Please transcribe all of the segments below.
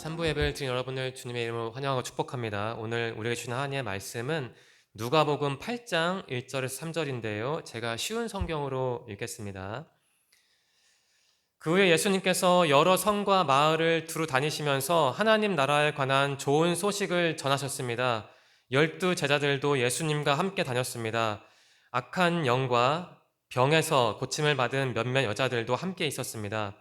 3부 예배를 드린 여러분을 주님의 이름으로 환영하고 축복합니다. 오늘 우리에게 주신 하나님의 말씀은 누가복음 8장 1절에서 3절인데요. 제가 쉬운 성경으로 읽겠습니다. 그 후에 예수님께서 여러 성과 마을을 두루 다니시면서 하나님 나라에 관한 좋은 소식을 전하셨습니다. 12 제자들도 예수님과 함께 다녔습니다. 악한 영과 병에서 고침을 받은 몇몇 여자들도 함께 있었습니다.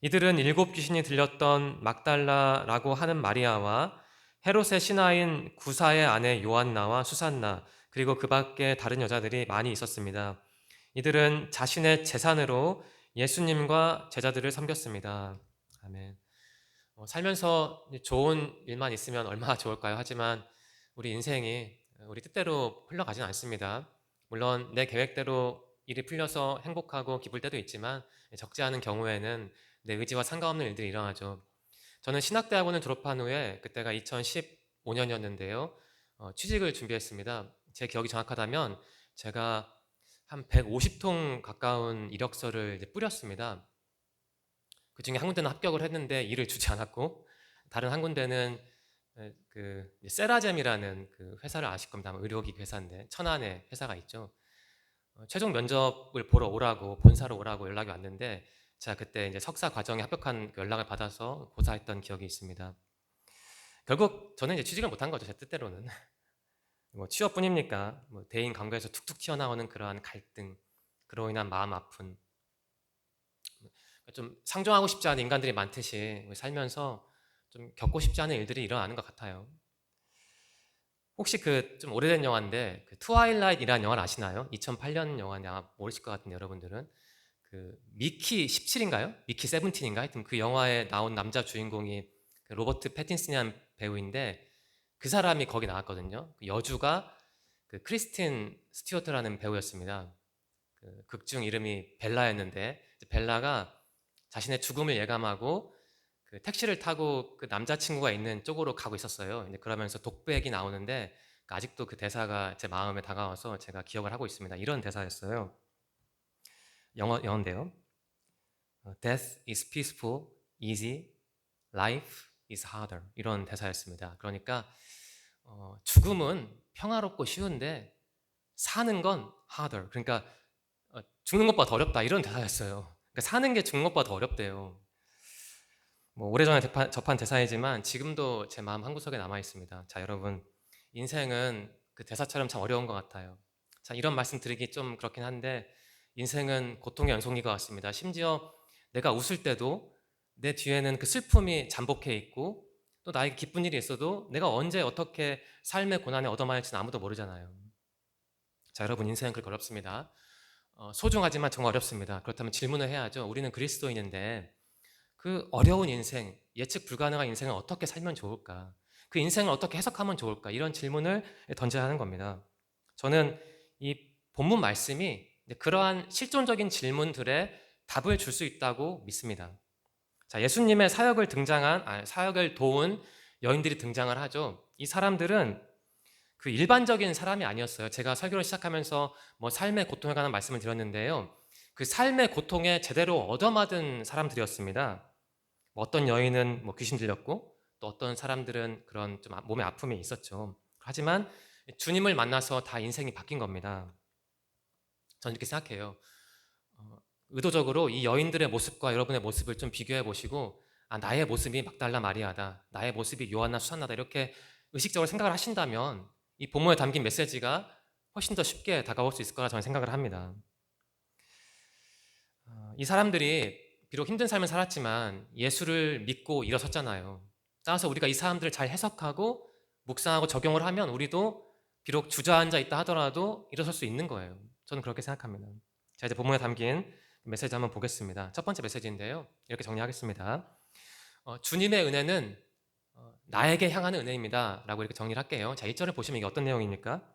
이들은 7 귀신이 들렸던 막달라라고 하는 마리아와 헤롯의 신하인 구사의 아내 요한나와 수산나, 그리고 그 밖에 다른 여자들이 많이 있었습니다. 이들은 자신의 재산으로 예수님과 제자들을 섬겼습니다. 아멘. 살면서 좋은 일만 있으면 얼마나 좋을까요? 하지만 우리 인생이 우리 뜻대로 흘러가진 않습니다. 물론 내 계획대로 일이 풀려서 행복하고 기쁠 때도 있지만 적지 않은 경우에는 내 의지와 상관없는 일들이 일어나죠. 저는 신학대학원을 졸업한 후에 그때가 2015년이었는데요. 취직을 준비했습니다. 제 기억이 정확하다면 제가 한 150통 가까운 이력서를 이제 뿌렸습니다. 그 중에 한 군데는 합격을 했는데 일을 주지 않았고, 다른 한 군데는 그 세라젬이라는 그 회사를 아실 겁니다. 아마 의료기 회사인데 천안에 회사가 있죠. 최종 면접을 보러 오라고, 본사로 오라고 연락이 왔는데 제가 그때 이제 석사 과정에 합격한 그 연락을 받아서 고사했던 기억이 있습니다. 결국 저는 이제 취직을 못한 거죠, 제 뜻대로는. 뭐 취업뿐입니까? 뭐 대인 관계에서 툭툭 튀어나오는 그러한 갈등, 그로 인한 마음 아픈, 좀 상종하고 싶지 않은 인간들이 많듯이 살면서 좀 겪고 싶지 않은 일들이 일어나는 것 같아요. 혹시 그 좀 오래된 영화인데 그 트와일라이트이라는 영화를 아시나요? 2008년 영화인데 아마 모르실 것 같은데 여러분들은 그 미키 17인가요? 미키 17인가? 하여튼 그 영화에 나온 남자 주인공이 그 로버트 패틴슨이라는 배우인데 그 사람이 거기 나왔거든요. 그 여주가 그 크리스틴 스튜어트라는 배우였습니다. 그 극중 이름이 벨라였는데 벨라가 자신의 죽음을 예감하고 그 택시를 타고 그 남자친구가 있는 쪽으로 가고 있었어요. 근데 그러면서 독백이 나오는데 아직도 그 대사가 제 마음에 다가와서 제가 기억을 하고 있습니다. 이런 대사였어요. 영어인데요. Death is peaceful, easy, life is harder. 이런 대사였습니다. 그러니까 죽음은 평화롭고 쉬운데 사는 건 harder. 그러니까 죽는 것보다 더 어렵다. 이런 대사였어요. 그러니까 사는 게 죽는 것보다 더 어렵대요. 뭐 오래전에 접한 대사이지만 지금도 제 마음 한구석에 남아 있습니다. 자, 여러분, 인생은 그 대사처럼 참 어려운 것 같아요. 자, 이런 말씀 드리기 좀 그렇긴 한데 인생은 고통의 연속인 것 같습니다. 심지어 내가 웃을 때도 내 뒤에는 그 슬픔이 잠복해 있고 또 나에게 기쁜 일이 있어도 내가 언제 어떻게 삶의 고난에 얻어맞을지는 아무도 모르잖아요. 자, 여러분, 인생은 그렇게 어렵습니다. 소중하지만 정말 어렵습니다. 그렇다면 질문을 해야죠. 우리는 그리스도인인데 그 어려운 인생, 예측 불가능한 인생을 어떻게 살면 좋을까? 그 인생을 어떻게 해석하면 좋을까? 이런 질문을 던져야 하는 겁니다. 저는 이 본문 말씀이 그러한 실존적인 질문들에 답을 줄 수 있다고 믿습니다. 자, 예수님의 사역을 도운 여인들이 등장을 하죠. 이 사람들은 그 일반적인 사람이 아니었어요. 제가 설교를 시작하면서 뭐 삶의 고통에 관한 말씀을 드렸는데요. 그 삶의 고통에 제대로 얻어맞은 사람들이었습니다. 뭐 어떤 여인은 뭐 귀신 들렸고 또 어떤 사람들은 그런 좀 몸에 아픔이 있었죠. 하지만 주님을 만나서 다 인생이 바뀐 겁니다. 저는 이렇게 생각해요. 의도적으로 이 여인들의 모습과 여러분의 모습을 좀 비교해 보시고 나의 모습이 막달라 마리아다. 나의 모습이 요한나 수산나다. 이렇게 의식적으로 생각을 하신다면 이 본문에 담긴 메시지가 훨씬 더 쉽게 다가올 수 있을 거라 저는 생각을 합니다. 이 사람들이 비록 힘든 삶을 살았지만 예수를 믿고 일어섰잖아요. 따라서 우리가 이 사람들을 잘 해석하고 묵상하고 적용을 하면 우리도 비록 주저앉아 있다 하더라도 일어설 수 있는 거예요. 저는 그렇게 생각합니다. 자, 이제 본문에 담긴 메시지 한번 보겠습니다. 첫 번째 메시지인데요. 이렇게 정리하겠습니다. 주님의 은혜는 나에게 향하는 은혜입니다. 라고 이렇게 정리를 할게요. 자, 1절을 보시면 이게 어떤 내용입니까?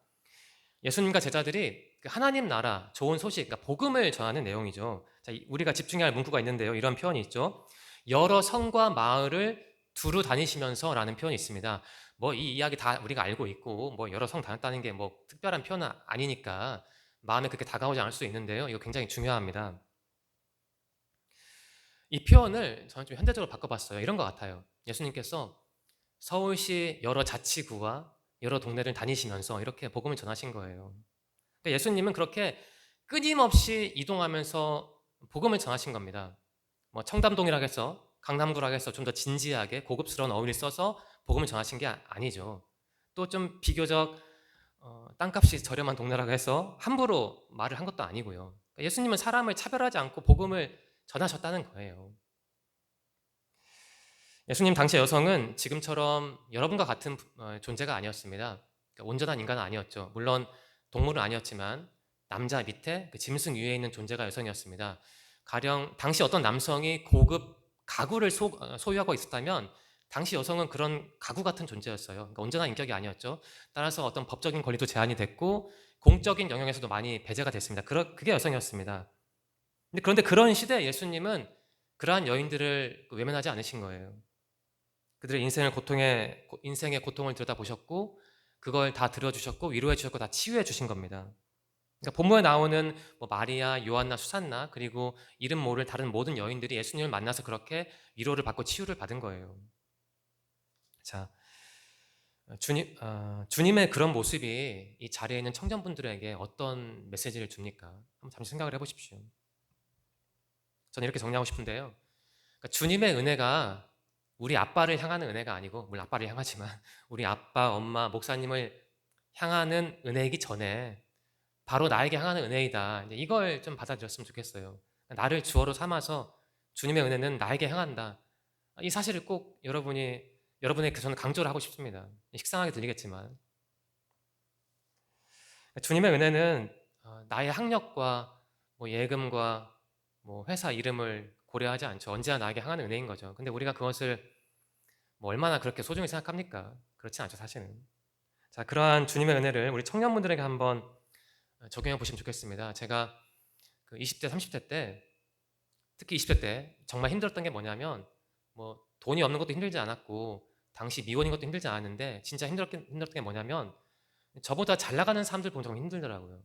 예수님과 제자들이 그 하나님 나라, 좋은 소식, 그러니까 복음을 전하는 내용이죠. 자, 우리가 집중해야 할 문구가 있는데요. 이런 표현이 있죠. 여러 성과 마을을 두루 다니시면서 라는 표현이 있습니다. 뭐 이 이야기 다 우리가 알고 있고 뭐 여러 성 다녔다는 게 뭐 특별한 표현은 아니니까 마음에 그렇게 다가오지 않을 수 있는데요. 이거 굉장히 중요합니다. 이 표현을 저는 좀 현대적으로 바꿔봤어요. 이런 것 같아요. 예수님께서 서울시 여러 자치구와 여러 동네를 다니시면서 이렇게 복음을 전하신 거예요. 그러니까 예수님은 그렇게 끊임없이 이동하면서 복음을 전하신 겁니다. 뭐 청담동이라고 해서 강남구라고 해서 좀 더 진지하게 고급스러운 어휘를 써서 복음을 전하신 게 아니죠. 또 좀 비교적 땅값이 저렴한 동네라고 해서 함부로 말을 한 것도 아니고요. 그러니까 예수님은 사람을 차별하지 않고 복음을 전하셨다는 거예요. 예수님 당시의 여성은 지금처럼 여러분과 같은 존재가 아니었습니다. 그러니까 온전한 인간은 아니었죠. 물론 동물은 아니었지만 남자 밑에 그 짐승 위에 있는 존재가 여성이었습니다. 가령 당시 어떤 남성이 고급 가구를 소유하고 있었다면 당시 여성은 그런 가구 같은 존재였어요. 그러니까 온전한 인격이 아니었죠. 따라서 어떤 법적인 권리도 제한이 됐고 공적인 영역에서도 많이 배제가 됐습니다. 그게 여성이었습니다. 그런데 그런 시대에 예수님은 그러한 여인들을 외면하지 않으신 거예요. 그들의 인생의 고통을 들여다보셨고 그걸 다 들어주셨고 위로해 주셨고 다 치유해 주신 겁니다. 그러니까 본문에 나오는 뭐 마리아, 요한나, 수산나 그리고 이름 모를 다른 모든 여인들이 예수님을 만나서 그렇게 위로를 받고 치유를 받은 거예요. 자, 주님의 그런 모습이 이 자리에 있는 청년분들에게 어떤 메시지를 줍니까? 한번 잠시 생각을 해보십시오. 저는 이렇게 정리하고 싶은데요. 그러니까 주님의 은혜가 우리 아빠를 향하는 은혜가 아니고, 물론 아빠를 향하지만 우리 아빠, 엄마, 목사님을 향하는 은혜이기 전에 바로 나에게 향하는 은혜이다. 이걸 좀 받아들였으면 좋겠어요. 나를 주어로 삼아서 주님의 은혜는 나에게 향한다. 이 사실을 꼭 여러분에게 저는 강조를 하고 싶습니다. 식상하게 들리겠지만 주님의 은혜는 나의 학력과 뭐 예금과 뭐 회사 이름을 고려하지 않죠. 언제나 나에게 향하는 은혜인 거죠. 근데 우리가 그것을 뭐 얼마나 그렇게 소중히 생각합니까? 그렇지 않죠, 사실은. 자, 그러한 주님의 은혜를 우리 청년분들에게 한번 적용해 보시면 좋겠습니다. 제가 그 20대, 30대 때, 특히 20대 때 정말 힘들었던 게 뭐냐면 뭐 돈이 없는 것도 힘들지 않았고 당시 미혼인 것도 힘들지 않았는데 진짜 힘들었던 게 뭐냐면 저보다 잘 나가는 사람들 보면 정말 힘들더라고요.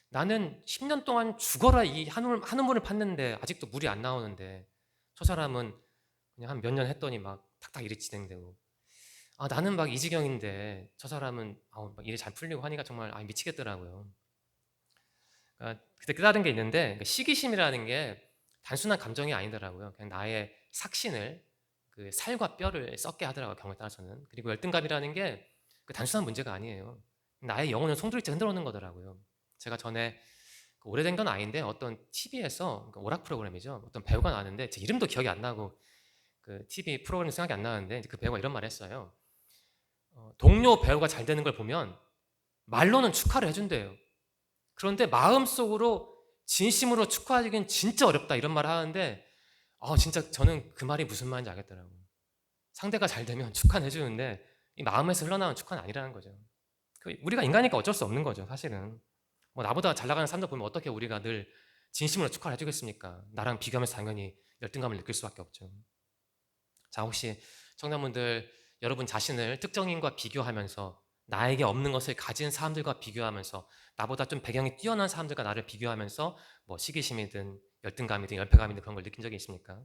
나는 10년 동안 죽어라 이 한우물을 팠는데 아직도 물이 안 나오는데 저 사람은 그냥 한 몇 년 했더니 막 탁탁 일이 진행되고 나는 막 이 지경인데 저 사람은 막 일이 잘 풀리고 하니까 정말 미치겠더라고요. 그때 깨달은 게 있는데 그러니까 시기심이라는 게 단순한 감정이 아니더라고요. 그냥 나의 삭신을 그 살과 뼈를 썩게 하더라고요. 경우에 따라서는. 그리고 열등감이라는 게 그 단순한 문제가 아니에요. 나의 영혼을 송두리째 흔들어 놓는 거더라고요. 제가 전에 오래된 건 아닌데 어떤 TV에서 오락 프로그램이죠. 어떤 배우가 나왔는데 제 이름도 기억이 안 나고 그 TV 프로그램 생각이 안 나는데 그 배우가 이런 말을 했어요. 동료 배우가 잘 되는 걸 보면 말로는 축하를 해준대요. 그런데 마음속으로 진심으로 축하하기는 진짜 어렵다 이런 말을 하는데 진짜 저는 그 말이 무슨 말인지 알겠더라고요. 상대가 잘 되면 축하는 해주는데 이 마음에서 흘러나오는 축하는 아니라는 거죠. 우리가 인간이니까 어쩔 수 없는 거죠, 사실은. 뭐 나보다 잘 나가는 사람들 보면 어떻게 우리가 늘 진심으로 축하를 해주겠습니까? 나랑 비교하면서 당연히 열등감을 느낄 수밖에 없죠. 자, 혹시 청년분들 여러분 자신을 특정인과 비교하면서 나에게 없는 것을 가진 사람들과 비교하면서 나보다 좀 배경이 뛰어난 사람들과 나를 비교하면서 뭐 시기심이든 열등감이든 열패감이든 그런 걸 느낀 적이 있습니까?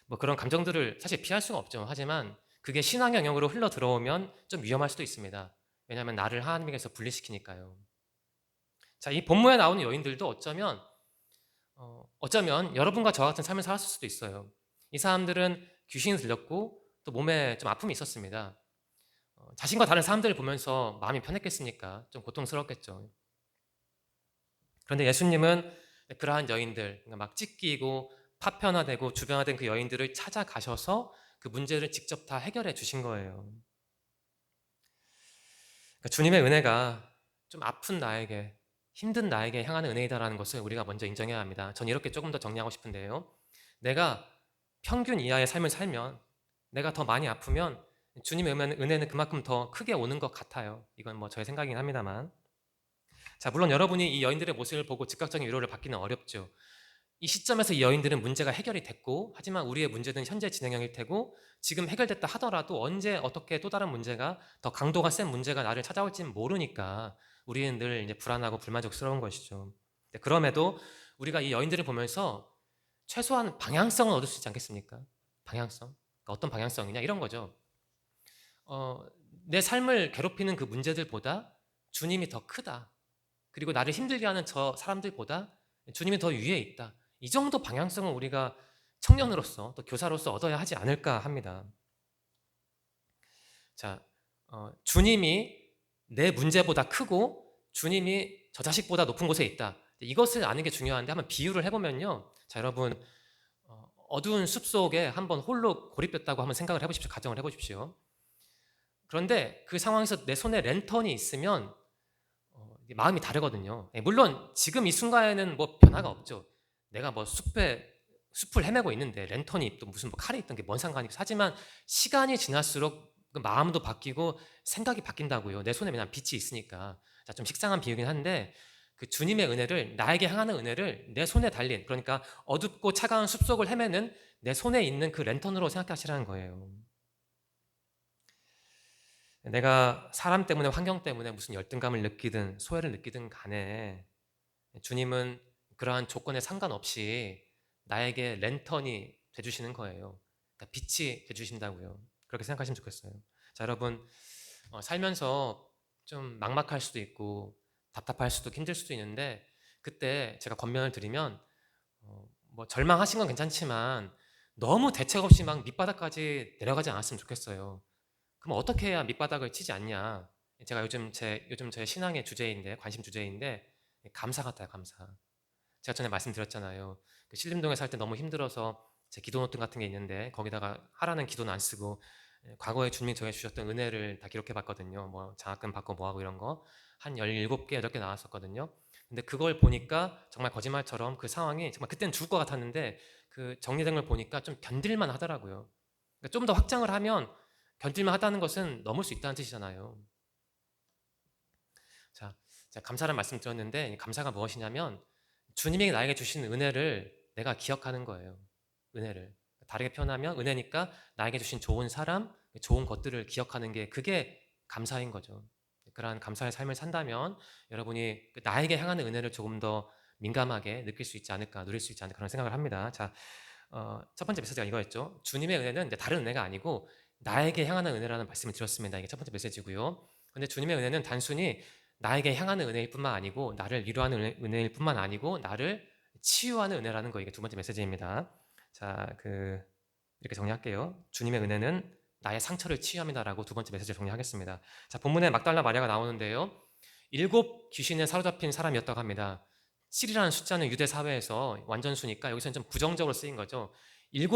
뭐 그런 감정들을 사실 피할 수가 없죠. 하지만 그게 신앙 영역으로 흘러 들어오면 좀 위험할 수도 있습니다. 왜냐하면 나를 하나님에게서 분리시키니까요. 자, 이 본문에 나오는 여인들도 어쩌면 여러분과 저와 같은 삶을 살았을 수도 있어요. 이 사람들은 귀신이 들렸고 또 몸에 좀 아픔이 있었습니다. 자신과 다른 사람들을 보면서 마음이 편했겠습니까? 좀 고통스럽겠죠. 그런데 예수님은 그러한 여인들, 그러니까 막 찢기고 파편화되고 주변화된 그 여인들을 찾아가셔서 그 문제를 직접 다 해결해 주신 거예요. 그러니까 주님의 은혜가 좀 아픈 나에게, 힘든 나에게 향하는 은혜이다라는 것을 우리가 먼저 인정해야 합니다. 전 이렇게 조금 더 정리하고 싶은데요. 내가 평균 이하의 삶을 살면, 내가 더 많이 아프면 주님의 은혜는 그만큼 더 크게 오는 것 같아요. 이건 뭐 저의 생각이긴 합니다만. 자, 물론 여러분이 이 여인들의 모습을 보고 즉각적인 위로를 받기는 어렵죠. 이 시점에서 이 여인들은 문제가 해결이 됐고, 하지만 우리의 문제는 현재 진행형일 테고, 지금 해결됐다 하더라도 언제 어떻게 또 다른 문제가 더 강도가 센 문제가 나를 찾아올지는 모르니까 우리는 늘 이제 불안하고 불만족스러운 것이죠. 그럼에도 우리가 이 여인들을 보면서 최소한 방향성을 얻을 수 있지 않겠습니까? 방향성. 그러니까 어떤 방향성이냐 이런 거죠. 내 삶을 괴롭히는 그 문제들보다 주님이 더 크다. 그리고 나를 힘들게 하는 저 사람들보다 주님이 더 위에 있다. 이 정도 방향성을 우리가 청년으로서 또 교사로서 얻어야 하지 않을까 합니다. 자, 주님이 내 문제보다 크고 주님이 저 자식보다 높은 곳에 있다. 이것을 아는 게 중요한데 한번 비유를 해보면요. 자, 여러분 어두운 숲속에 한번 홀로 고립됐다고 한번 생각을 해보십시오. 가정을 해보십시오. 그런데 그 상황에서 내 손에 랜턴이 있으면 마음이 다르거든요. 물론 지금 이 순간에는 뭐 변화가 없죠. 내가 뭐 숲을 헤매고 있는데 랜턴이 또 무슨 뭐 칼이 있던 게 뭔 상관이겠어. 하지만 시간이 지날수록 그 마음도 바뀌고 생각이 바뀐다고요. 내 손에 그냥 빛이 있으니까. 자, 좀 식상한 비유긴 한데 그 주님의 은혜를, 나에게 향하는 은혜를 내 손에 달린, 그러니까 어둡고 차가운 숲속을 헤매는 내 손에 있는 그 랜턴으로 생각하시라는 거예요. 내가 사람 때문에, 환경 때문에 무슨 열등감을 느끼든 소외를 느끼든 간에 주님은 그러한 조건에 상관없이 나에게 랜턴이 돼주시는 거예요. 그러니까 빛이 돼주신다고요. 그렇게 생각하시면 좋겠어요. 자, 여러분 살면서 좀 막막할 수도 있고 답답할 수도 힘들 수도 있는데 그때 제가 권면을 드리면 뭐 절망하신 건 괜찮지만 너무 대책 없이 막 밑바닥까지 내려가지 않았으면 좋겠어요. 그럼 어떻게 해야 밑바닥을 치지 않냐? 제가 요즘 제 신앙의 주제인데, 관심 주제인데 감사 같아요, 감사. 제가 전에 말씀드렸잖아요. 그 신림동에 살 때 너무 힘들어서 제 기도 노트 같은 게 있는데 거기다가 하라는 기도는 안 쓰고 과거에 주님이 저에게 주셨던 은혜를 다 기록해 봤거든요. 뭐 장학금 받고 뭐하고 이런 거 한 17개, 8개 나왔었거든요. 근데 그걸 보니까 정말 거짓말처럼 그 상황이 정말 그때는 죽을 것 같았는데 그 정리된 걸 보니까 좀 견딜만 하더라고요. 그러니까 좀 더 확장을 하면 견딜만 하다는 것은 넘을 수 있다는 뜻이잖아요. 자, 제가 감사를 말씀드렸는데 감사가 무엇이냐면 주님이 나에게 주신 은혜를 내가 기억하는 거예요. 은혜를. 다르게 표현하면 은혜니까 나에게 주신 좋은 사람, 좋은 것들을 기억하는 게 그게 감사인 거죠. 그러한 감사의 삶을 산다면 여러분이 나에게 향하는 은혜를 조금 더 민감하게 느낄 수 있지 않을까, 누릴 수 있지 않을까 그런 생각을 합니다. 자, 첫 번째 메시지가 이거였죠. 주님의 은혜는 이제 다른 은혜가 아니고 나에게 향하는 은혜라는 말씀을 드렸습니다. 이게 첫 번째 메시지고요. 근데 주님의 은혜는 단순히 나에게 향하는 은혜일 뿐만 아니고 나를 위로하는 은혜일 뿐만 아니고 나를 치유하는 은혜라는 거, 이게 두 번째 메시지입니다. 자, 이렇게 정리할게요. 주님의 은혜는 나의 상처를 치유합니다라고 두 번째 메시지를 정리하겠습니다. 자, 본문에 막달라 마리아가 나오는데요. 7 귀신에 사로잡힌 사람이었다고 합니다. 7이라는 숫자는 유대 사회에서 완전수니까 여기서는 좀 부정적으로 쓰인 거죠. 7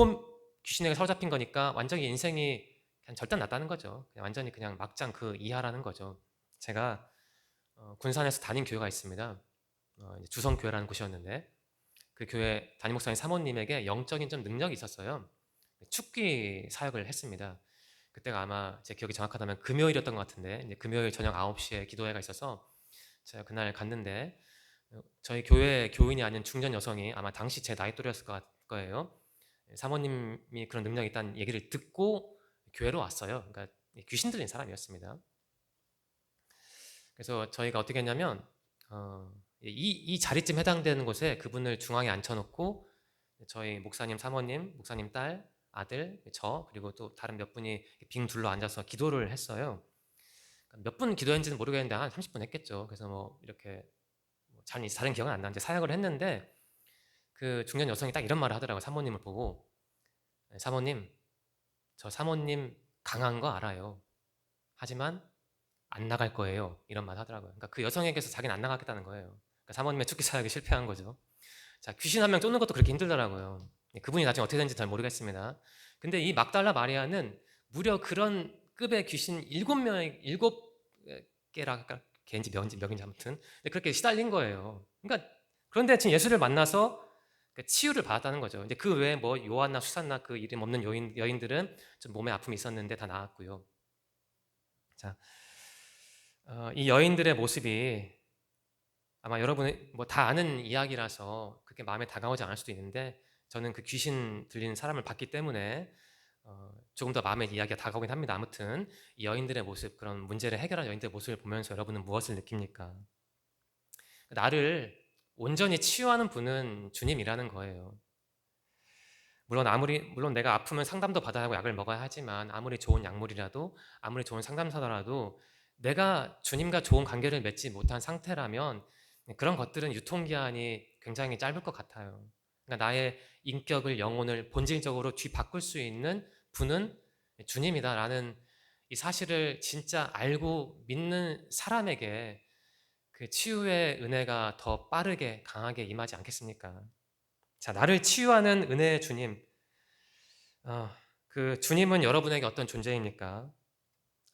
귀신에게 사로잡힌 거니까 완전히 인생이 그냥 절단 났다는 거죠. 완전히 그냥 막장 그 이하라는 거죠. 제가 군산에서 다닌 교회가 있습니다. 주성교회라는 곳이었는데 그 교회 담임 목사님 사모님에게 영적인 좀 능력이 있었어요. 축기 사역을 했습니다. 그때가 아마 제 기억이 정확하다면 금요일이었던 것 같은데 이제 금요일 저녁 9시에 기도회가 있어서 제가 그날 갔는데 저희 교회 교인이 아닌 중년 여성이 아마 당시 제 나이 또래였을 거예요. 사모님이 그런 능력이 있다는 얘기를 듣고 교회로 왔어요. 그러니까 귀신 들린 사람이었습니다. 그래서 저희가 어떻게 했냐면 이 자리쯤 해당되는 곳에 그분을 중앙에 앉혀놓고 저희 목사님 사모님, 목사님 딸, 아들, 저 그리고 또 다른 몇 분이 빙 둘러 앉아서 기도를 했어요. 몇 분 기도했는지는 모르겠는데 한 30분 했겠죠. 그래서 뭐 이렇게 다른 기억은 안 나는데 사역을 했는데 그 중년 여성이 딱 이런 말을 하더라고요. 사모님을 보고 사모님, 저 사모님 강한 거 알아요. 하지만 안 나갈 거예요. 이런 말 하더라고요. 그러니까 그 여성에게서 자기는 안 나가겠다는 거예요. 그러니까 사모님의 축기 사역이 실패한 거죠. 자, 귀신 한 명 쫓는 것도 그렇게 힘들더라고요. 그분이 나중에 어떻게 된지 잘 모르겠습니다. 근데 이 막달라 마리아는 무려 그런 급의 귀신 7명, 7개라 개인지 명인지 아무튼 그렇게 시달린 거예요. 그러니까 그런데 지금 예수를 만나서 치유를 받았다는 거죠. 이제 그 외에 뭐 요한나 수산나 그 이름 없는 여인들은 좀 몸에 아픔이 있었는데 다 나았고요. 자, 이 여인들의 모습이 아마 여러분이 뭐 다 아는 이야기라서 그렇게 마음에 다가오지 않을 수도 있는데 저는 그 귀신 들리는 사람을 봤기 때문에 조금 더 마음에 이야기가 다가오긴 합니다. 아무튼 이 여인들의 모습, 그런 문제를 해결한 여인들의 모습을 보면서 여러분은 무엇을 느낍니까? 나를 온전히 치유하는 분은 주님이라는 거예요. 물론 내가 아프면 상담도 받아야 하고 약을 먹어야 하지만 아무리 좋은 약물이라도 아무리 좋은 상담사더라도 내가 주님과 좋은 관계를 맺지 못한 상태라면 그런 것들은 유통기한이 굉장히 짧을 것 같아요. 그러니까 나의 인격을, 영혼을 본질적으로 뒤바꿀 수 있는 분은 주님이다라는 이 사실을 진짜 알고 믿는 사람에게 그 치유의 은혜가 더 빠르게 강하게 임하지 않겠습니까? 자, 나를 치유하는 은혜의 주님. 그 주님은 여러분에게 어떤 존재입니까?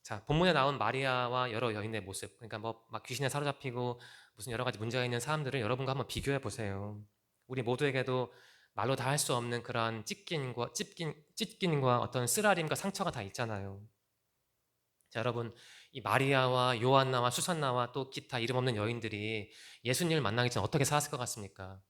자, 본문에 나온 마리아와 여러 여인의 모습. 그러니까 뭐 막 귀신에 사로잡히고 무슨 여러 가지 문제가 있는 사람들을 여러분과 한번 비교해 보세요. 우리 모두에게도 말로 다 할 수 없는 그러한 찢긴과 어떤 쓰라림과 상처가 다 있잖아요. 자, 여러분, 이 마리아와 요한나와 수산나와 또 기타 이름 없는 여인들이 예수님을 만나기 전 어떻게 살았을 것 같습니까?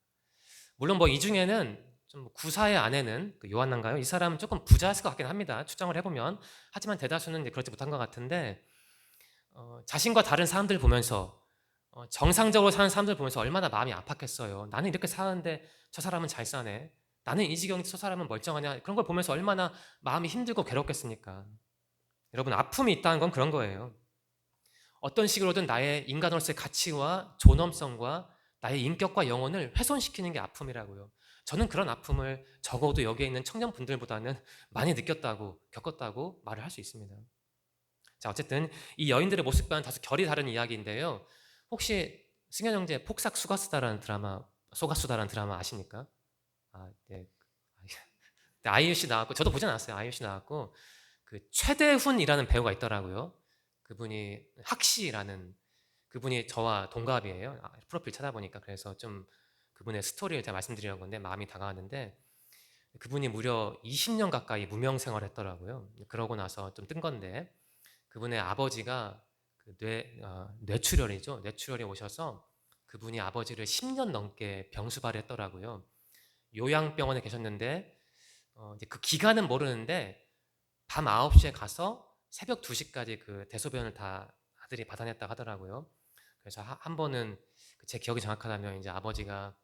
물론 뭐 이 중에는 좀 구사의 아내는 그 요한나인가요? 이 사람은 조금 부자였을 것 같긴 합니다. 추정을 해보면. 하지만 대다수는 이제 그렇지 못한 것 같은데 자신과 다른 사람들 보면서 정상적으로 사는 사람들 보면서 얼마나 마음이 아팠겠어요. 나는 이렇게 사는데 저 사람은 잘 사네. 나는 이 지경인데 저 사람은 멀쩡하냐. 그런 걸 보면서 얼마나 마음이 힘들고 괴롭겠습니까? 여러분, 아픔이 있다는 건 그런 거예요. 어떤 식으로든 나의 인간으로서의 가치와 존엄성과 나의 인격과 영혼을 훼손시키는 게 아픔이라고요. 저는 그런 아픔을 적어도 여기에 있는 청년분들보다는 많이 느꼈다고, 겪었다고 말을 할 수 있습니다. 자, 어쨌든 이 여인들의 모습과는 다소 결이 다른 이야기인데요. 혹시 승현 형제 폭삭 소가수다라는 드라마 아십니까? 아, 네. 아이유 씨 나왔고, 저도 보진 않았어요. 아이유 씨 나왔고, 그 최대훈이라는 배우가 있더라고요. 그분이 학시라는 그분이 저와 동갑이에요. 프로필 찾아보니까. 그래서 좀 그분의 스토리를 제가 말씀드리려고 하는데 마음이 다가왔는데, 그분이 무려 20년 가까이 무명 생활을 했더라고요. 그러고 나서 좀 뜬 건데, 그분의 아버지가 그 뇌출혈이죠. 뇌출혈이 오셔서 그분이 아버지를 10년 넘게 병수발을 했더라고요. 요양병원에 계셨는데 이제 그 기간은 모르는데 밤 9시에 가서 새벽 2시까지 그 대소변을 다 아들이 받아냈다고 하더라고요. 그래서 한 번은 제 기억이 정확하다면 이제 아버지가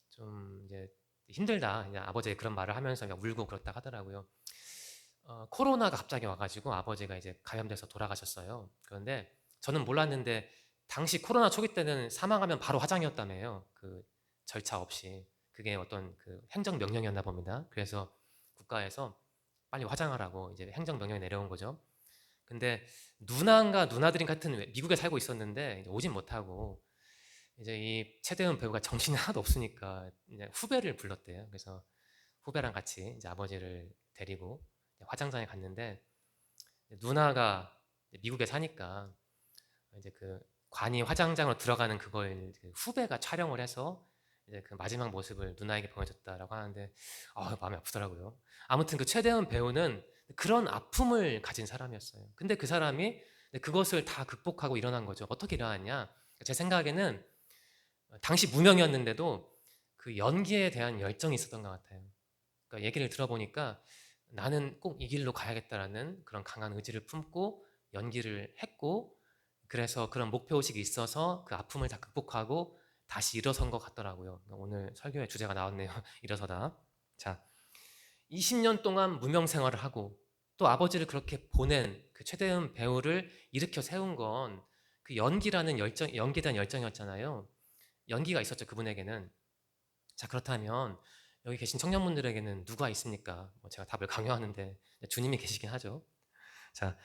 좀 이제 힘들다, 이제 아버지가 그런 말을 하면서 그냥 울고 그렇다 하더라고요. 코로나가 갑자기 와가지고 아버지가 이제 감염돼서 돌아가셨어요. 그런데 저는 몰랐는데 당시 코로나 초기 때는 사망하면 바로 화장이었다며요. 그 절차 없이. 그게 어떤 그 행정 명령이었나 봅니다. 그래서 국가에서 빨리 화장하라고 이제 행정 명령이 내려온 거죠. 근데 누나인가 누나들인 같은 미국에 살고 있었는데 오진 못하고 이제 이 최대은 배우가 정신이 하나도 없으니까 이제 후배를 불렀대요. 그래서 후배랑 같이 이제 아버지를 데리고 화장장에 갔는데 누나가 미국에 사니까 이제 그 관이 화장장으로 들어가는 그걸 후배가 촬영을 해서 이제 그 마지막 모습을 누나에게 보여줬다라고 하는데 마음이 아프더라고요. 아무튼 그 최대은 배우는 그런 아픔을 가진 사람이었어요. 근데 그 사람이 그것을 다 극복하고 일어난 거죠. 어떻게 일어났냐? 제 생각에는 당시 무명이었는데도 그 연기에 대한 열정이 있었던 것 같아요. 그러니까 얘기를 들어보니까 나는 꼭 이 길로 가야겠다라는 그런 강한 의지를 품고 연기를 했고 그래서 그런 목표의식이 있어서 그 아픔을 다 극복하고 다시 일어선 것 같더라고요. 오늘 설교의 주제가 나왔네요. 일어서다. 자, 20년 동안 무명 생활을 하고 또 아버지를 그렇게 보낸 그 최대은 배우를 일으켜 세운 건 그 연기라는 열정, 연기에 대한 열정이었잖아요. 연기가 있었죠, 그분에게는. 자, 그렇다면 여기 계신 청년분들에게는 누가 있습니까? 제가 답을 강요하는데 주님이 계시긴 하죠. 자,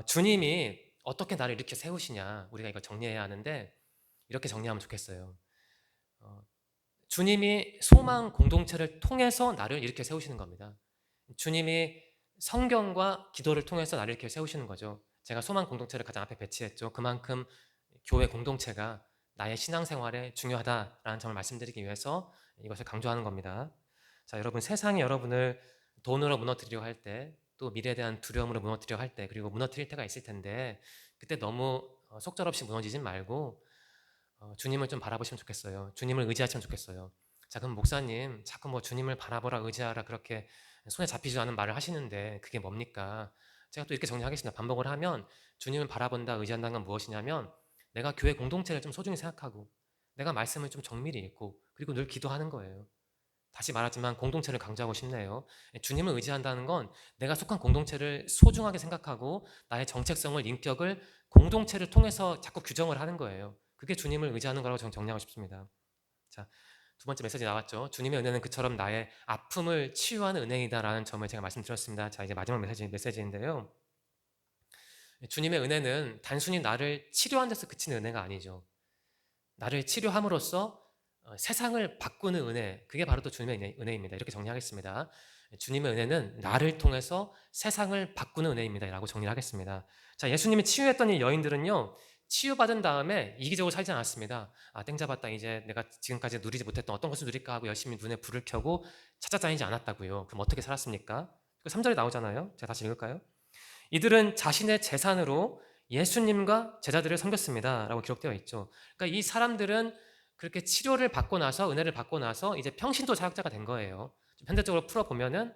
주님이 어떻게 나를 이렇게 세우시냐 우리가 이걸 정리해야 하는데 이렇게 정리하면 좋겠어요. 주님이 소망 공동체를 통해서 나를 이렇게 세우시는 겁니다. 주님이 성경과 기도를 통해서 나를 이렇게 세우시는 거죠. 제가 소망 공동체를 가장 앞에 배치했죠. 그만큼 교회 공동체가 나의 신앙생활에 중요하다라는 점을 말씀드리기 위해서 이것을 강조하는 겁니다. 자, 여러분, 세상이 여러분을 돈으로 무너뜨리려 할 때, 또 미래에 대한 두려움으로 무너뜨리려 할 때, 그리고 무너뜨릴 때가 있을 텐데 그때 너무 속절없이 무너지진 말고 주님을 좀 바라보시면 좋겠어요. 주님을 의지하시면 좋겠어요. 자, 그럼 목사님, 자꾸 뭐 주님을 바라보라, 의지하라 그렇게 손에 잡히지 않은 말을 하시는데 그게 뭡니까? 제가 또 이렇게 정리하겠습니다. 반복을 하면 주님을 바라본다, 의지한다는 건 무엇이냐면 내가 교회 공동체를 좀 소중히 생각하고 내가 말씀을 좀 정밀히 읽고 그리고 늘 기도하는 거예요. 다시 말하지만 공동체를 강조하고 싶네요. 주님을 의지한다는 건 내가 속한 공동체를 소중하게 생각하고 나의 정체성을, 인격을 공동체를 통해서 자꾸 규정을 하는 거예요. 그게 주님을 의지하는 거라고 저는 정리하고 싶습니다. 자, 두 번째 메시지 나왔죠. 주님의 은혜는 그처럼 나의 아픔을 치유하는 은혜이다라는 점을 제가 말씀드렸습니다. 자, 이제 마지막 메시지인데요. 주님의 은혜는 단순히 나를 치료한 데서 그치는 은혜가 아니죠. 나를 치료함으로써 세상을 바꾸는 은혜, 그게 바로 또 주님의 은혜입니다. 이렇게 정리하겠습니다. 주님의 은혜는 나를 통해서 세상을 바꾸는 은혜입니다. 라고 정리를 하겠습니다. 자, 예수님이 치유했던 이 여인들은요, 치유받은 다음에 이기적으로 살지 않았습니다. 아, 땡 잡았다. 이제 내가 지금까지 누리지 못했던 어떤 것을 누릴까 하고 열심히 눈에 불을 켜고 찾아다니지 않았다고요. 그럼 어떻게 살았습니까? 3절에 나오잖아요. 제가 다시 읽을까요? 이들은 자신의 재산으로 예수님과 제자들을 섬겼습니다. 라고 기록되어 있죠. 그러니까 이 사람들은 그렇게 치료를 받고 나서, 은혜를 받고 나서 이제 평신도 사역자가 된 거예요. 현대적으로 풀어보면은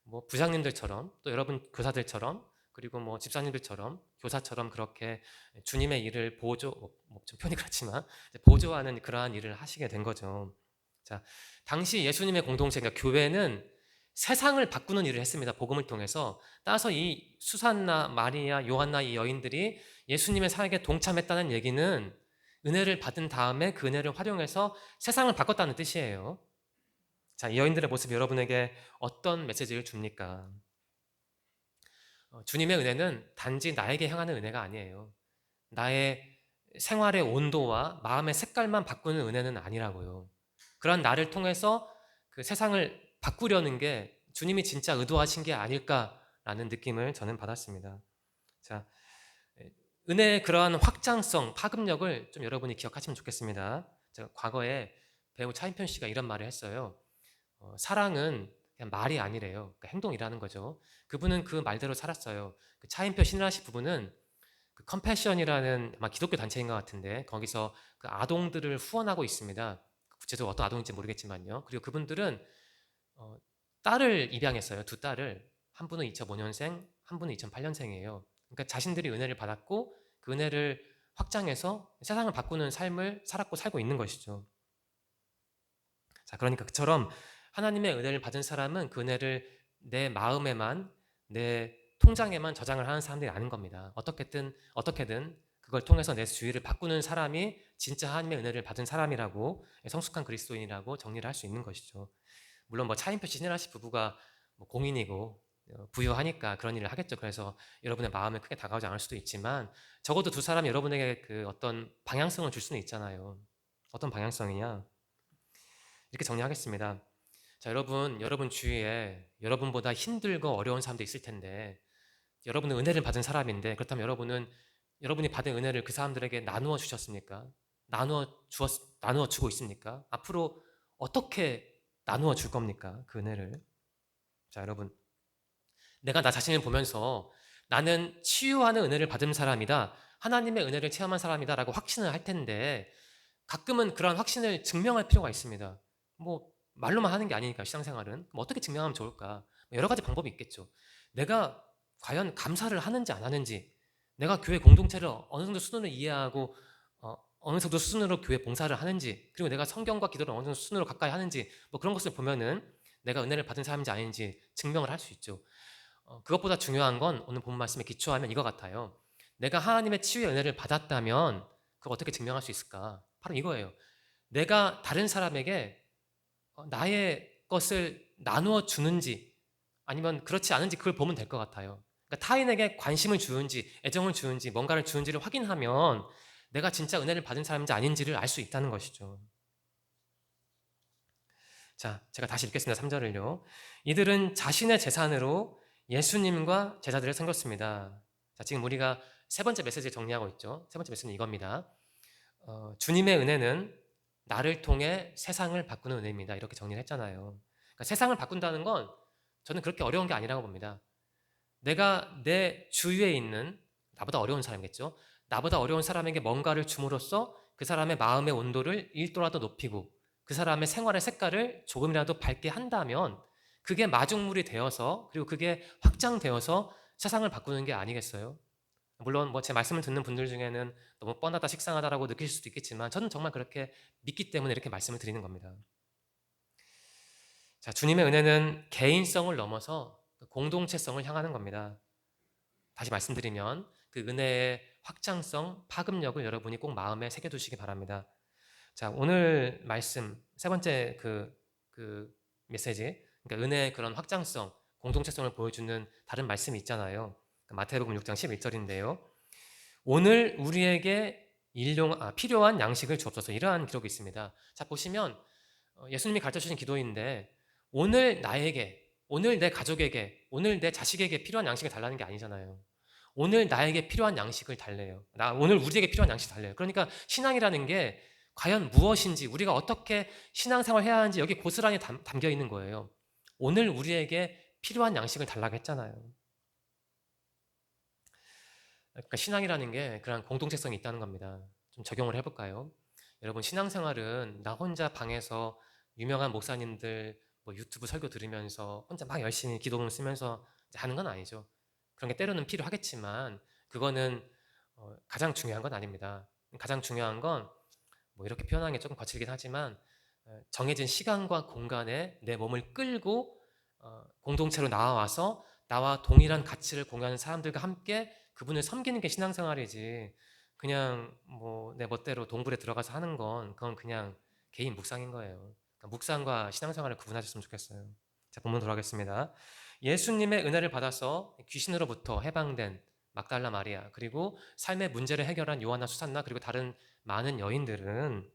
뭐 부장님들처럼, 또 여러분 교사들처럼, 그리고 뭐 집사님들처럼, 교사처럼 그렇게 주님의 일을 좀 표현이 그렇지만 보조하는 그러한 일을 하시게 된 거죠. 자, 당시 예수님의 공동체, 그러니까 교회는 세상을 바꾸는 일을 했습니다. 복음을 통해서. 따라서 이 수산나, 마리아, 요한나 이 여인들이 예수님의 사역에 동참했다는 얘기는 은혜를 받은 다음에 그 은혜를 활용해서 세상을 바꿨다는 뜻이에요. 자, 이 여인들의 모습이 여러분에게 어떤 메시지를 줍니까? 주님의 은혜는 단지 나에게 향하는 은혜가 아니에요. 나의 생활의 온도와 마음의 색깔만 바꾸는 은혜는 아니라고요. 그런 나를 통해서 그 세상을 바꾸려는 게 주님이 진짜 의도하신 게 아닐까라는 느낌을 저는 받았습니다. 자, 은혜의 그러한 확장성, 파급력을 좀 여러분이 기억하시면 좋겠습니다. 제가 과거에 배우 차인표 씨가 이런 말을 했어요. 사랑은 그냥 말이 아니래요. 그러니까 행동이라는 거죠. 그분은 그 말대로 살았어요. 그 차인표 신라 씨 부부는 그 컴패션이라는 아마 기독교 단체인 것 같은데 거기서 그 아동들을 후원하고 있습니다. 구체적으로 어떤 아동인지 모르겠지만요. 그리고 그분들은 딸을 입양했어요. 두 딸을. 한 분은 2005년생, 한 분은 2008년생이에요. 그러니까 자신들이 은혜를 받았고 그 은혜를 확장해서 세상을 바꾸는 삶을 살았고 살고 있는 것이죠. 자, 그러니까 그처럼 하나님의 은혜를 받은 사람은 그 은혜를 내 마음에만, 내 통장에만 저장을 하는 사람들이 아닌 겁니다. 어떻게든 그걸 통해서 내 주위를 바꾸는 사람이 진짜 하나님의 은혜를 받은 사람이라고, 성숙한 그리스도인이라고 정리를 할 수 있는 것이죠. 물론 뭐 차인표 씨, 신혜라 씨 부부가 뭐 공인이고 부유하니까 그런 일을 하겠죠. 그래서 여러분의 마음에 크게 다가오지 않을 수도 있지만 적어도 두 사람이 여러분에게 그 어떤 방향성을 줄 수는 있잖아요. 어떤 방향성이냐? 이렇게 정리하겠습니다. 자, 여러분 주위에 여러분보다 힘들고 어려운 사람도 있을 텐데 여러분은 은혜를 받은 사람인데 그렇다면 여러분이 받은 은혜를 그 사람들에게 나누어 주셨습니까? 나누어 주고 있습니까? 앞으로 어떻게 나누어 줄 겁니까? 그 은혜를. 자, 여러분. 내가 나 자신을 보면서 나는 치유하는 은혜를 받은 사람이다. 하나님의 은혜를 체험한 사람이다라고 확신을 할 텐데 가끔은 그런 확신을 증명할 필요가 있습니다. 뭐 말로만 하는 게 아니니까 신앙생활은. 그럼 어떻게 증명하면 좋을까? 여러 가지 방법이 있겠죠. 내가 과연 감사를 하는지 안 하는지, 내가 교회 공동체를 어느 정도 수준으로 이해하고 어느 정도 수준으로 교회 봉사를 하는지, 그리고 내가 성경과 기도를 어느 정도 수준으로 가까이 하는지, 뭐 그런 것을 보면은 내가 은혜를 받은 사람인지 아닌지 증명을 할 수 있죠. 그것보다 중요한 건 오늘 본 말씀에 기초하면 이거 같아요. 내가 하나님의 치유의 은혜를 받았다면 그걸 어떻게 증명할 수 있을까? 바로 이거예요. 내가 다른 사람에게 나의 것을 나누어 주는지 아니면 그렇지 않은지 그걸 보면 될 것 같아요. 그러니까 타인에게 관심을 주는지 애정을 주는지 뭔가를 주는지를 확인하면 내가 진짜 은혜를 받은 사람인지 아닌지를 알 수 있다는 것이죠. 자, 제가 다시 읽겠습니다. 3절을요. 이들은 자신의 재산으로 예수님과 제자들을 섬겼습니다. 자, 지금 우리가 세 번째 메시지를 정리하고 있죠. 세 번째 메시지는 이겁니다. 주님의 은혜는 나를 통해 세상을 바꾸는 은혜입니다. 이렇게 정리를 했잖아요. 그러니까 세상을 바꾼다는 건 저는 그렇게 어려운 게 아니라고 봅니다. 내가 내 주위에 있는 나보다 어려운 사람이겠죠. 나보다 어려운 사람에게 뭔가를 줌으로써 그 사람의 마음의 온도를 1도라도 높이고 그 사람의 생활의 색깔을 조금이라도 밝게 한다면 그게 마중물이 되어서 그리고 그게 확장되어서 세상을 바꾸는 게 아니겠어요? 물론 뭐 제 말씀을 듣는 분들 중에는 너무 뻔하다 식상하다라고 느낄 수도 있겠지만 저는 정말 그렇게 믿기 때문에 이렇게 말씀을 드리는 겁니다. 자, 주님의 은혜는 개인성을 넘어서 공동체성을 향하는 겁니다. 다시 말씀드리면 그 은혜의 확장성, 파급력을 여러분이 꼭 마음에 새겨두시기 바랍니다. 자, 오늘 말씀 세 번째 그 메시지, 그러니까 은혜의 그런 확장성, 공동체성을 보여주는 다른 말씀이 있잖아요. 마태복음 6장 11절인데요. 오늘 우리에게 필요한 양식을 주옵소서, 이러한 기록이 있습니다. 자, 보시면 예수님이 가르쳐주신 기도인데 오늘 나에게, 오늘 내 가족에게, 오늘 내 자식에게 필요한 양식을 달라는 게 아니잖아요. 오늘 나에게 필요한 양식을 달래요. 오늘 우리에게 필요한 양식을 달래요. 그러니까 신앙이라는 게 과연 무엇인지, 우리가 어떻게 신앙생활 해야 하는지 여기 고스란히 담겨 있는 거예요. 오늘 우리에게 필요한 양식을 달라고 했잖아요. 그러니까 신앙이라는 게 그런 공동체성이 있다는 겁니다. 좀 적용을 해볼까요? 여러분, 신앙생활은 나 혼자 방에서 유명한 목사님들 뭐 유튜브 설교 들으면서 혼자 막 열심히 기도문 쓰면서 하는 건 아니죠. 그런 게 때로는 필요하겠지만 그거는 가장 중요한 건 아닙니다. 가장 중요한 건 뭐 이렇게 표현하는 게 조금 거칠긴 하지만 정해진 시간과 공간에 내 몸을 끌고 공동체로 나와서 나와 동일한 가치를 공유하는 사람들과 함께 그분을 섬기는 게 신앙생활이지, 그냥 뭐 내 멋대로 동굴에 들어가서 하는 건 그건 그냥 개인 묵상인 거예요. 그러니까 묵상과 신앙생활을 구분하셨으면 좋겠어요. 자, 본문 돌아가겠습니다. 예수님의 은혜를 받아서 귀신으로부터 해방된 막달라 마리아, 그리고 삶의 문제를 해결한 요한나, 수산나, 그리고 다른 많은 여인들은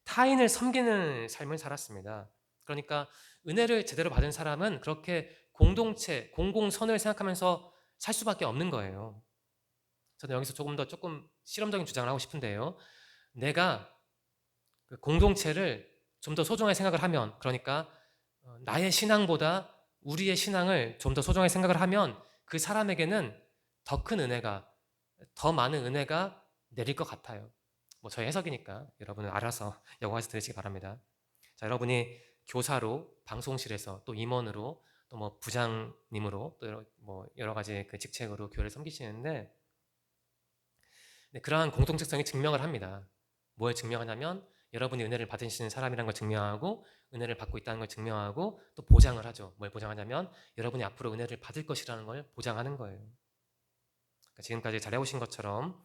타인을 섬기는 삶을 살았습니다. 그러니까 은혜를 제대로 받은 사람은 그렇게 공동체, 공공선을 생각하면서 살 수밖에 없는 거예요. 저는 여기서 조금 실험적인 주장을 하고 싶은데요. 내가 그 공동체를 좀 더 소중하게 생각을 하면, 그러니까 나의 신앙보다 우리의 신앙을 좀 더 소중하게 생각을 하면 그 사람에게는 더 큰 은혜가, 더 많은 은혜가 내릴 것 같아요. 뭐 저의 해석이니까 여러분은 알아서 영화에서 들으시기 바랍니다. 자, 여러분이 교사로, 방송실에서, 또 임원으로, 또 뭐 부장님으로, 또 뭐 여러 가지 그 직책으로 교회를 섬기시는데, 그러한 공동체성이 증명을 합니다. 뭘 증명하냐면 여러분이 은혜를 받으시는 사람이라는 걸 증명하고 은혜를 받고 있다는 걸 증명하고 또 보장을 하죠. 뭘 보장하냐면 여러분이 앞으로 은혜를 받을 것이라는 걸 보장하는 거예요. 그러니까 지금까지 잘해오신 것처럼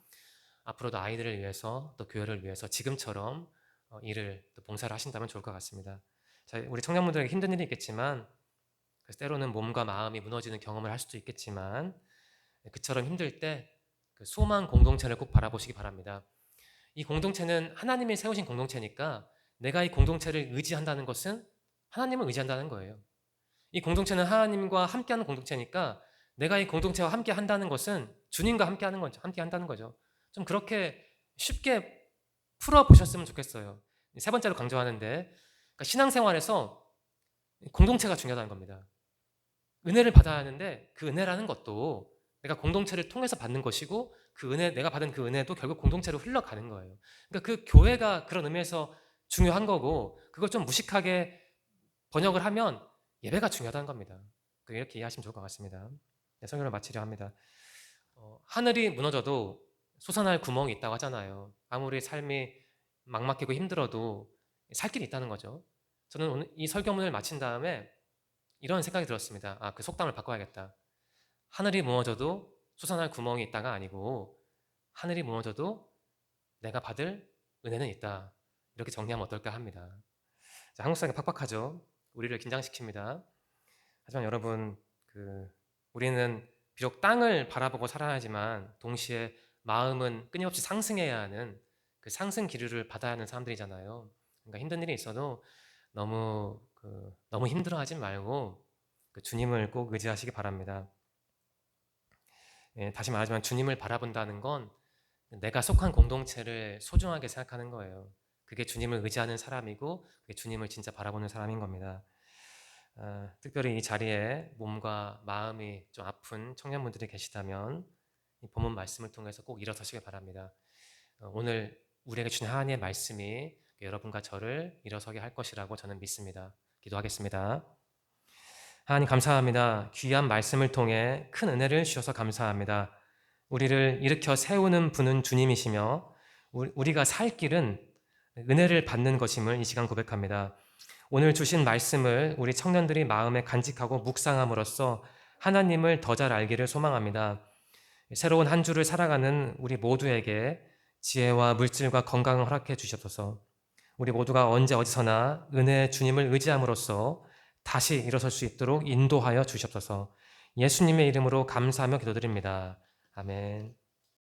앞으로도 아이들을 위해서 또 교회를 위해서 지금처럼 일을 또 봉사를 하신다면 좋을 것 같습니다. 자, 우리 청년분들에게 힘든 일이 있겠지만, 그래서 때로는 몸과 마음이 무너지는 경험을 할 수도 있겠지만, 그처럼 힘들 때 그 소망 공동체를 꼭 바라보시기 바랍니다. 이 공동체는 하나님이 세우신 공동체니까 내가 이 공동체를 의지한다는 것은 하나님을 의지한다는 거예요. 이 공동체는 하나님과 함께하는 공동체니까 내가 이 공동체와 함께 한다는 것은 주님과 함께 하는 거죠. 함께 한다는 거죠. 좀 그렇게 쉽게 풀어보셨으면 좋겠어요. 세 번째로 강조하는데, 그러니까 신앙생활에서 공동체가 중요하다는 겁니다. 은혜를 받아야 하는데 그 은혜라는 것도 내가 공동체를 통해서 받는 것이고 그 은혜, 내가 받은 그 은혜도 결국 공동체로 흘러가는 거예요. 그러니까 그 교회가 그런 의미에서 중요한 거고, 그걸 좀 무식하게 번역을 하면 예배가 중요하다는 겁니다. 이렇게 이해하시면 좋을 것 같습니다. 네, 설교를 마치려 합니다. 하늘이 무너져도 솟아날 구멍이 있다고 하잖아요. 아무리 삶이 막막하고 힘들어도 살 길이 있다는 거죠. 저는 오늘 이 설교문을 마친 다음에 이런 생각이 들었습니다. 그 속담을 바꿔야겠다. 하늘이 무너져도 솟아날 구멍이 있다가 아니고 하늘이 무너져도 내가 받을 은혜는 있다. 이렇게 정리하면 어떨까 합니다. 자, 한국 사회가 팍팍하죠. 우리를 긴장시킵니다. 하지만 여러분, 우리는 비록 땅을 바라보고 살아야 하지만 동시에 마음은 끊임없이 상승해야 하는 그 상승 기류를 받아야 하는 사람들이잖아요. 그러니까 힘든 일이 있어도 너무 힘들어하지 말고 주님을 꼭 의지하시기 바랍니다. 다시 말하지만 주님을 바라본다는 건 내가 속한 공동체를 소중하게 생각하는 거예요. 그게 주님을 의지하는 사람이고 그게 주님을 진짜 바라보는 사람인 겁니다. 특별히 이 자리에 몸과 마음이 좀 아픈 청년분들이 계시다면 이 본문 말씀을 통해서 꼭 일어서시길 바랍니다. 오늘 우리에게 주신 하나님의 말씀이 여러분과 저를 일어서게 할 것이라고 저는 믿습니다. 기도하겠습니다. 하나님 감사합니다. 귀한 말씀을 통해 큰 은혜를 주셔서 감사합니다. 우리를 일으켜 세우는 분은 주님이시며 우리가 살 길은 은혜를 받는 것임을 이 시간 고백합니다. 오늘 주신 말씀을 우리 청년들이 마음에 간직하고 묵상함으로써 하나님을 더 잘 알기를 소망합니다. 새로운 한 주를 살아가는 우리 모두에게 지혜와 물질과 건강을 허락해 주시옵소서. 우리 모두가 언제 어디서나 은혜의 주님을 의지함으로써 다시 일어설 수 있도록 인도하여 주시옵소서. 예수님의 이름으로 감사하며 기도드립니다. 아멘.